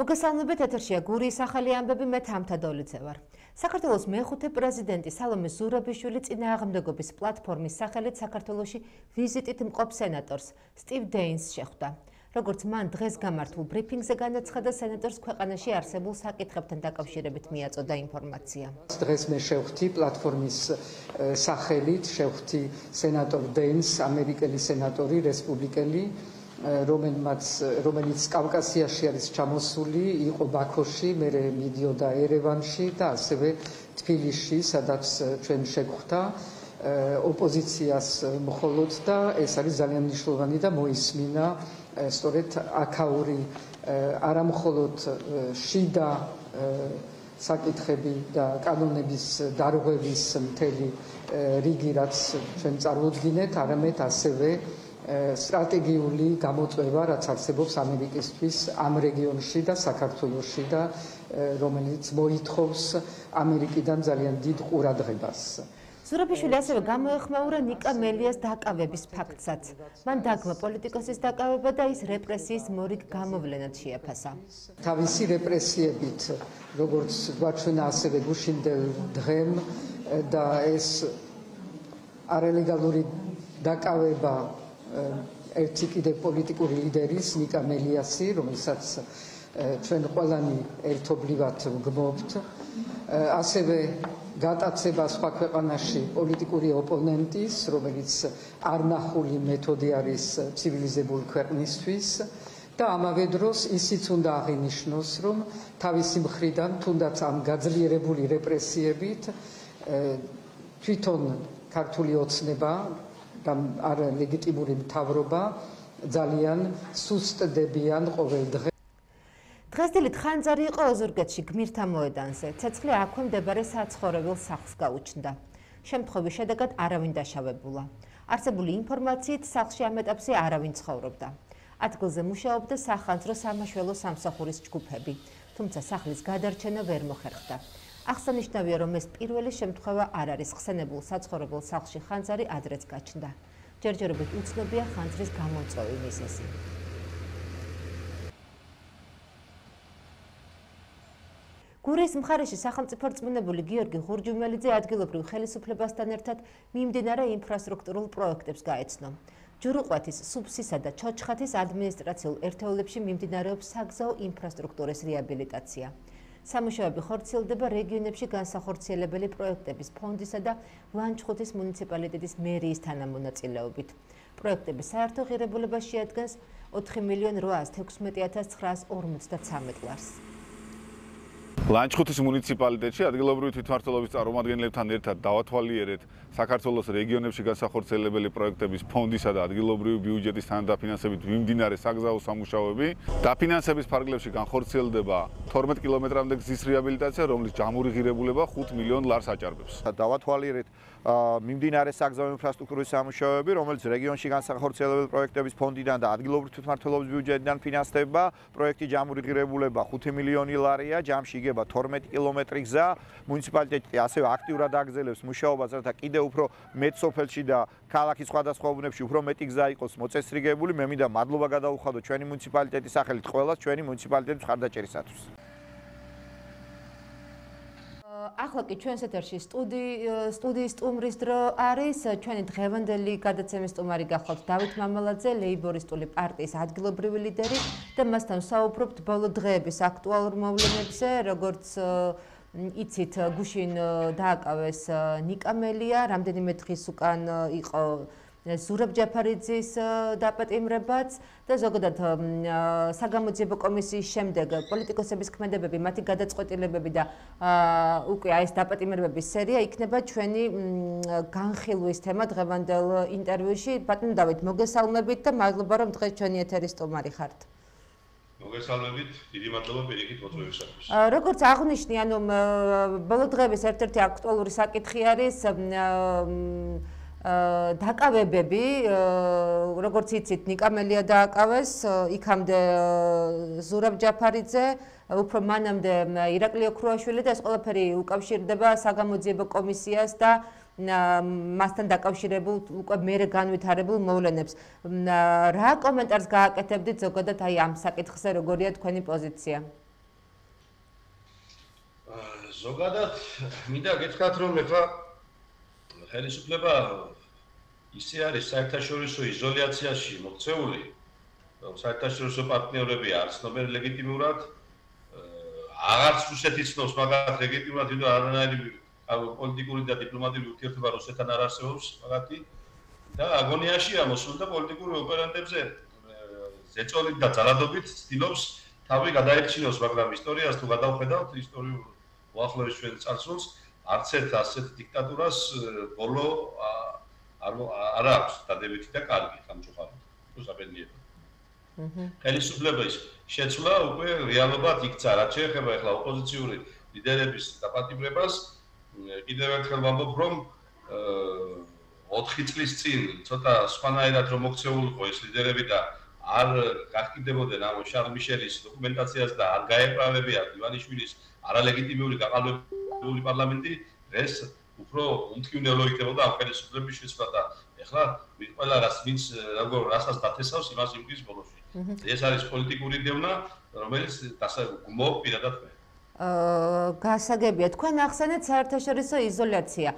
მოგესალმებით, ეთერშია გურიის ახალი ამბები, მე თამთა დოლიძე ვარ. საქართველოს მეხუთე პრეზიდენტი სალომე ზურაბიშვილი წინააღმდეგობის პლატფორმის სახელით საქართველოში ვიზიტით მყოფ სენატორს სტივ დეინს შეხვდა. როგორც მან დღეს გამართულ ბრიფინგზე განაცხადა, სენატორს ქვეყანაში არსებულ საკითხებთან დაკავშირებით მიაწოდა ინფორმაცია. დღეს მე შევხვდი პლატფორმის სახელით, შევხვდი სენატორ დეინს, ამერიკელი სენატორი, რესპუბლიკელი, რომელიც კავკასიაში არის ჩამოსული, იყო ბაქოში, მერე მიდიოდა ერევანში და ასევე თბილისში, სადაც ჩვენ შეგხვდა ოპოზიციას მხოლოდ და ეს არის ძალიან მნიშვნელოვანი და მოისმინა სწორედ აქაური არა მხოლოდ შიდა საკითხები და კანონების დარღვევის მთელი რიგი, რაც ჩვენ წარმოუდგინეთ, არამედ ასევე სტრატეგიული გამოწვევა, რაც არსებობს ამერიკისთვის ამ რეგიონში და საქართველოში და რომელიც მოითხოვს ამერიკიდან ძალიან დიდ ყურადღებას. ზურაბიშვილი ასევე გამოეხმაურა ნიკა მელიას დაკავების ფაქტსაც. მან დაგმა პოლიტიკოსის დაკავება და ის რეპრესიის მორიგ გამოვლენად შეაფასა. თავისი რეპრესიებით, როგორც გვაჩვენა ასევე გუშინდელ დღემ და ეს არალეგალური დაკავება ერთი კიდევ პოლიტიკური ლიდერის ნიკა მელიასი, რომელსაც ჩვენ ყველანი ერთობლივად ვგმობთ, ასევე გატაცება სხვა ქვეყანაში პოლიტიკური ოპონენტის, რომელიც არნახული მეთოდი არის ცივილიზებული ქვეყნისთვის და ამავე დროს ისიც უნდა აღინიშნოს, რომ თავისი მხრიდან თუნდაც ამ გაძლიერებული რეპრესიებით თვითონ ქართული ოცნება და არ ლეგიტიმური მთავრობა ძალიან სუსტდებიან ყოველ დღე. დღესდღეობით ხანძარი იყო ოზურგეთში გმირთა მოედანზე. ცეცხლი აქვე მდებარე საცხოვრებელ სახლს გაუჩნდა. შემთხვევის შედეგად არავინ დაშავებულა. არსებული ინფორმაციით სახლში ამ ეტაპზე არავინ ცხოვრობდა. ადგილზე მუშაობდა სახანძრო სამაშველო სამსახურის ჯგუფები, თუმცა სახლის გადარჩენა ვერ მოხერხდა. აღსანიშნავია, რომ ეს პირველი შემთხვევა არ არის. ხსენებულ საცხოვრებელ სახლში ხანძარი ადრეც გაჩნდა. ჯერჯერობით უცნობია ხანძრის გამომწვევი მიზეზი. გურიის მხარეში სახელმწიფო რწმუნებული გიორგი ღურჯუმელიძე ადგილობრივ ხელისუფლებასთან ერთად მიმდინარე ინფრასტრუქტურულ პროექტებს გაეცნო. ჯურუყვეთის, სუფსისა და ჩოჩხეთის ადმინისტრაციულ ერთეულებში მიმდინარეობს საგზაო ინფრასტრუქტურის რეაბილიტაცია. სამუშაოები ხორციელდება რეგიონებში განსახორციელებელი პროექტების ფონდისა და ლანჩხუთის მუნიციპალიტეტის მერიის თანამონაწილეობით. პროექტების საერთო ღირებულება შეადგენს 4.816.953 ლარს. ლანჩხუთის მუნიციპალიტეტში ადგილობრივი თვითმმართველობის წარმომადგენლებთან ერთად დავათვალიერეთ საქართველოს რეგიონებში განსახორციელებელი პროექტების ფონდისა და ადგილობრივი ბიუჯეტის თანადაფინანსებით მიმდინარე საგზაო სამუშაოები. დაფინანსების ფარგლებში განხორციელდება 12 კილომეტრამდე გზის რეაბილიტაცია, რომლის ჯამური ღირებულება 5 მილიონ ლარს აჭარბებს. დავათვალიერეთ მიმდინარე საგზაო ინფრასტრუქტურის სამუშაოები, რომელიც რეგიონში განსახორციელებელი პროექტების ფონდიდან და ადგილობრივი თვითმმართველობის ბიუჯეტიდან ფინანსდება. პროექტი ჯამური ღირებულება 5 მილიონი ლარია, ჯამში იგება 12 კილომეტრი გზა. მუნიციპალიტეტი ასევე აქტიურად აგრძელებს მუშაობას, რათა კიდევ უფრო მეტ სოფელში და ქალაქის სხვადასხვა უბნებში უფრო მეტი გზა იყოს მოწესრიგებული. მე მინდა მადლობა გადავუხადო ჩვენი მუნიციპალიტეტის სახელით ყველას ჩვენი მუნიციპალიტეტის მხარდაჭერისათვის. ახლა კი ჩვენს ეთერში სტუდიის სტუმრის დრო არის. ჩვენი დღევანდელი გადაცემის სტუმარი გახლავთ დავით მამალაძე, ლეიბორისტული პარტიის ადგილობრივი ლიდერი და მასთან ვსაუბრობთ ბოლო დღეების აქტუალურ მოვლენებზე, როგორც იცით, გუშინ დააკავეს ნიკა მელია, რამდენიმე დღის უკან იყო ზურაბ ჯაფარიძის დაპატიმრებაც და ზოგადად საგამოძიებო კომისიის შემდეგ პოლიტიკოსების ქმედებები, მათი გადაწყვეტილებები და უკვე ეს დაპატიმრებების სერია იქნება ჩვენი განხილვის თემა დღევანდელ ინტერვიუში. ბატონო დავით, მოგესალმებით და მადლობა, რომ დღეს ჩვენი ეთერის სტუმარი ხართ. მოგესალმებით, დიდი მადლობა პირიქით მოწვევისათვის. როგორც აღნიშნე, ანუ ბოლო დღეების ერთ-ერთი აქტუალური საკითხი არის დაკავებები, როგორც იცით, ნიკა მელია დააკავეს, იქამდე ზურაბ ჯაფარიძე, უფრო მანამდე ირაკლი ოქრუაშვილი და ეს ყველაფერი უკავშირდება საგამოძიებო კომისიას და მასთან დაკავშირებულ უკვე მერე განვითარებულ მოვლენებს. რა კომენტარს გააკეთებდით ზოგადად აი ამ საკითხზე, როგორია თქვენი პოზიცია? ზოგადად მინდა გითხრათ რომ ეხლა ხელისუფლება ისე არის საერთაშორისო იზოლაციაში მოქცეული, რომ საერთაშორისო პარტნიორები არ ცნობენ ლეგიტიმურად, აღარც რუსეთი ცნობს მაგათ ლეგიტიმურად, ვიდრე არანაირი პოლიტიკური და დიპლომატიური ურთიერთობა რუსეთთან არ არსებობს მაგათი და აგონიაშია მოსულთა პოლიტიკური ოპერანტებზე ზეწოლით და ძალადობით ცდილობს თავი გადაერჩინოს, მაგრამ ისტორიას თუ გადავხედავთ ისტორიულ უახლოეს ჩვენ წარსულს, არც ერთ ასეთ დიქტატურას ბოლო არ აქვს დადებითი და კარგი სამწუხაროდ თუ საბედნიეროდ. ხელისუფლების შეცვლა უკვე რეალობად იქცა, რაც შეეხება ახლა ოპოზიციური ლიდერების დაპატიმრებას. კიდევ ერთხელ ვამბობ, რომ 4 წლის წინ ცოტა სხვანაირად რომ მოქცეულიყო ეს ლიდერები და არ გახკიდებოდნენ ამ შარლ მიშელის დოკუმენტაციას და არ გაეправებიათ ივანიშვილის არალეგიტიმური გაყალბებული პარლამენტი, ეს უფრო უმტკივნეულო იქნებოდა ამ ხელისუფლების შეცვლა და ეხლა ყველა ვინც რასაც დათესავს იმას იმის ბოლოში. ეს არის პოლიტიკური დევნა, რომელიც გმობ პირადად მე. გასაგებია, თქვენ ახსენეთ საერთაშორისო იზოლაცია.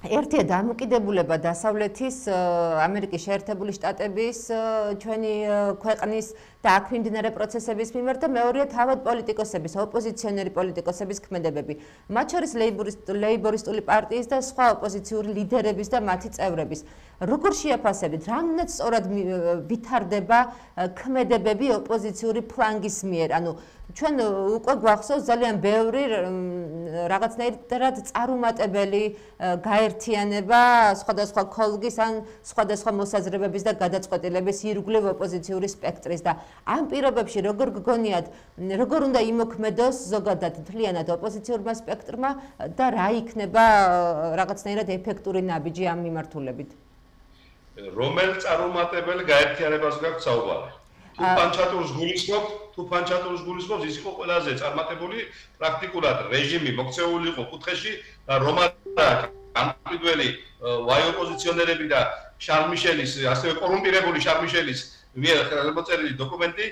ერთია დამოკიდებულება დასავლეთის ამერიკის შეერთებული შტატების ჩვენი ქვეყნის და აქ მიმდინარე პროცესების მიმართ და მეორეა თავად პოლიტიკოსების, ოპოზიციონერი პოლიტიკოსების ქმედებები. მათ შორის ლეიბორისტული პარტიის და სხვა ოპოზიციური ლიდერების და მათი წევრების. როგორ შეაფასებთ, რამდენად სწორად ვითარდება ქმედებები ოპოზიციური ფლანგის მიერ? ანუ ჩვენ უკვე გვახსოვს ძალიან ბევრი რაღაცნაირად წარუმატებელი გაერთიანება სხვადასხვა ქოლგის ან სხვადასხვა მოსაზრებების და გადაწყვეტილების ირგვლივ ოპოზიციური სპექტრის და ამ პირობებში როგორ გგონიათ, როგორ უნდა იმოქმედოს ზოგადად მთლიანად ოპოზიციურმა სპექტრმა და რა იქნება რაღაცნაირად ეფექტური ნაბიჯი ამ მიმართულებით? რომელ წარუმატებელ გაერთიანებას გაქვთ საუბარი? თუ პანჩატურს გულისხმობს, ის იყო ყველაზე წარმატებული პრაქტიკულად რეჟიმი მოქცეული იყო კუთხეში და რომანა გამყიდველი ვაი ოპოზიციონერები და შარლ მიშელის, ასევე კორუმპირებული შარლ მიშელის მიერ ხელმოწერილი დოკუმენტი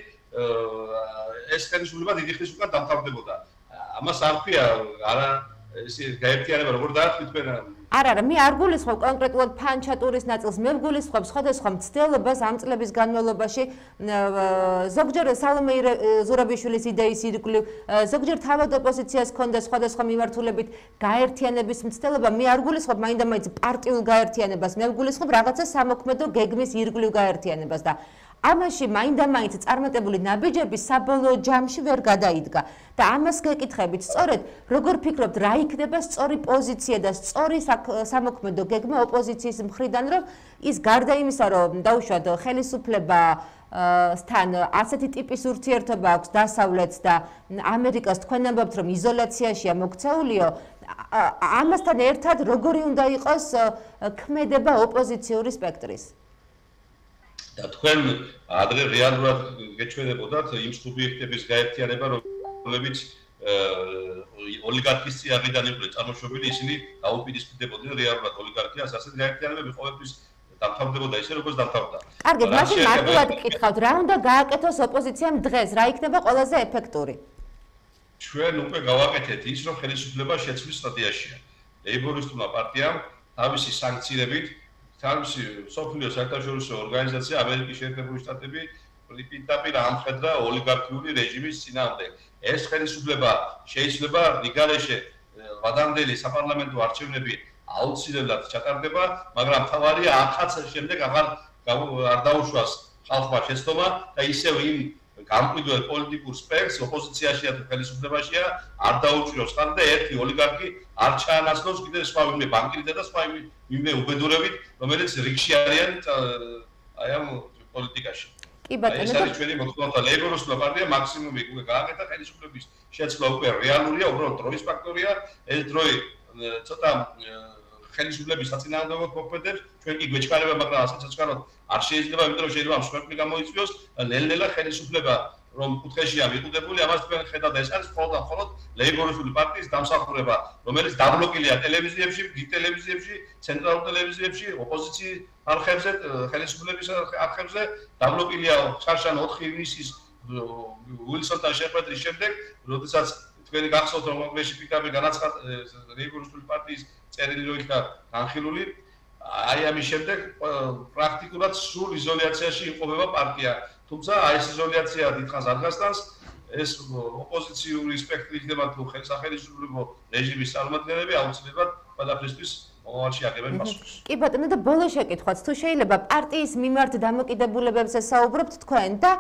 ეს ხელისუფლება დიდი ხნის უკან დამთავრდებოდა. ამას არ ქვია არა ეს გაერთიანება როგორ დაახვით თქვენ? არა, მე არ გულისხმობ კონკრეტულად პანჩატურის ნაწილს, მე ვგულისხმობ სხვადასხვა მცდელობას ამ წლების განმავლობაში, ზოგჯერ სალომე ზურაბიშვილის იდეის ირგვლივ, ზოგჯერ თავად ოპოზიციას ჰქონდა სხვადასხვა მიმართულებით გაერთიანების მცდელობა, მე არ გულისხმობ მაინდა-მაინც პარტიულ გაერთიანებას, მე ვგულისხმობ რაღაცა სამოქმედო გეგმის ირგვლივ გაერთიანებას და ამაში მაინდა-მაინც წარმატებული ნაბიჯები საბოლოო ჯამში ვერ გადაიდგა და ამას გეკითხებით, სწორედ როგორ ფიქრობთ, რა იქნება სწორი პოზიცია და სწორი სამოქმედო გეგმა ოპოზიციის მხრიდან, რომ ის გარდა იმისა, რომ დაუშვათ ხელისუფლებასთან ასეთი ტიპის ურთიერთობა აქვს დასავლეთს და ამერიკას, თქვენ ამბობთ, რომ იზოლაციაშია მოქცეულიო, ამასთან ერთად როგორი უნდა იყოს ქმედება ოპოზიციური სპექტრის? და თქვენ ადრე რეალურად გეჩვენებოდათ იმ სუბიექტების გაერთიანება, რომლებიც ოლიგარქის წიაღიდან იყვნენ წარმოშობილი, ისინი დაუპირისპირდებოდნენ რეალურად ოლიგარქიას, ასეთ გაერთიანებები ყოველთვის დამთავრდებოდა ისე, როგორც დამთავრდა. კარგი, მაშინ მარტივად გკითხავთ, რა უნდა გააკეთოს ოპოზიციამ დღეს, რა იქნება ყველაზე ეფექტური? ჩვენ უკვე გავაკეთეთ ის, რომ ხელისუფლება შეცვლის სტადიაშია. ლეიბორისტულმა პარტიამ თავისი სანქციებით თავისი სოფლიო საერთაშორისო ორგანიზაცია ამერიკის შეერთებული შტატები პირდაპირ ამხედრა ოლიგარქიული რეჟიმის წინააღმდეგ. ეს ხელისუფლება შეიძლება რიგარეშე ვადამდელი საპარლამენტო არჩევნები აუცილებლად ჩატარდება, მაგრამ თავარია ახაც შემდეგ აღარ დაუშვას ხალხმა შეცდომა და ისევ იმ გამყიდველ პოლიტიკურ სპექტრს ოპოზიციაშია თუ ხელისუფლებაშია არ დაუჭიროს ხარ და ერთი ოლიგარქი არ ჩაანაცვლოს კიდევ სხვა ვინმე ბანკირითა და სხვა ვინმე უბედურებით, რომელიც რიგში არიან აი ამ პოლიტიკაში. კი ბატონო, ეს არის ჩვენი მოთხოვნა და ლეიბორისტული პარტია მაქსიმუმი უკვე გააკეთა ხელისუფლების შეცვლა უკვე რეალურია, უბრალოდ დროის ფაქტორია, ეს დროი ცოტა ხელისუფლების საწინააღმდეგოდ მოქმედებს, ჩვენ კი გვეჩქარება, მაგრამ ასე საჩქაროდ არ შეიძლება, იმიტომ რომ შეიძლება მსხვერპლი გამოიწვიოს, ნელ-ნელა ხელისუფლება რომ კუთხეშია მიყუდებული, ამას თქვენ ხედავთ, ეს არის მხოლოდ ლეიბორისტული პარტიის დამსახურება, რომელიც დაბლოკილია ტელევიზიებში, დიდ ტელევიზიებში, ცენტრალურ ტელევიზიებში, ოპოზიციის არხებზე, ხელისუფლების არხებზე, დაბლოკილია შარშან 4 ივნისის უილსონთან შეხვედრის შემდეგ, როდესაც თქვენი გახსოვთ რომ კონგრესში პიკაპი განაცხადა ლეიბორისტული პარტიის წერილი რო იქნა განხილული აი ამის შემდეგ პრაქტიკულად სრულ იზოლაციაში იმყოფება პარტია თუმცა აი ეს იზოლაცია დიდხანს არ გასტანს ეს ოპოზიციური სპექტრი იქნება თუ სახელმწიფო რეჟიმის წარმომადგენლები აუცილებლად ყველაფრისთვის მომავალში აგებენ პასუხს. კი ბატონო და ბოლო შეკითხვაც თუ შეიძლება პარტიის მიმართ დამოკიდებულებებზე საუბრობთ თქვენ და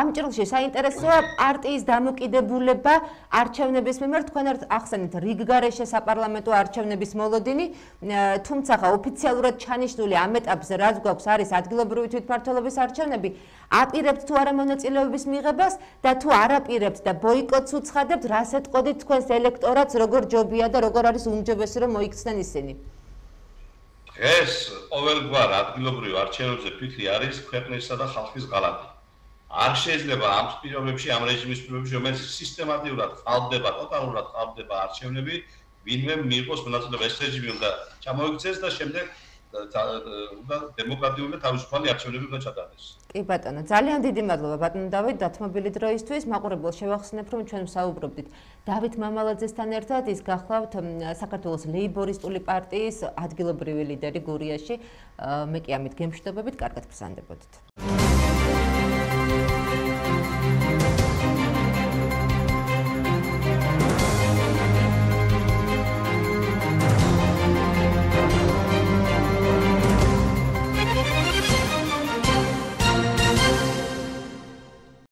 ამ ჭრილში საინტერესოა პარტიის დამოკიდებულება არჩევნების მიმართ თქვენ ახსენეთ რიგგარეშე საპარლამენტო არჩევნების მოლოდინი თუმცა ოფიციალურად ჩანიშნული ამ ეტაპზე რაც გვაქვს არის ადგილობრივი თვითმმართველობის არჩევნები აპირებთ თუ არა მონაწილეობის მიღებას და თუ არ აპირებთ და ბოიკოტს უცხადებთ რას ეტყოდით თქვენს ელექტორატს როგორ ჯობია და როგორ არის უმჯობესი რომ მოიქცნენ ისინი. დღეს ყოველგვარ ადგილობრივ არჩევნებზე ფიქრი არის ქვეყნისა და ხალხის ღალატი. არ შეიძლება ამ პირობებში, ამ რეჟიმის პირობებში, რომელიც სისტემატურად ყალბდება, ტოტალურად ყალბდება არჩევნები, ვინმე მიიღოს მონაწილეობა ეს რეჟიმი უნდა ჩამოიქცეს და შემდეგ უნდა დემოკრატიული და თავისუფალი არჩევნები უნდა ჩატარდეს. კი ბატონო, ძალიან დიდი მადლობა ბატონო დავით დათმობილი დროისთვის. მაყურებელს შევახსენებ, რომ ჩვენ ვსაუბრობდით დავით მამალაძესთან ერთად, ის გახლავთ საქართველოს ლეიბორისტული პარტიის ადგილობრივი ლიდერი გურიაში. მე კი ამით გემშვიდობებით, კარგად გრძანდებოდით.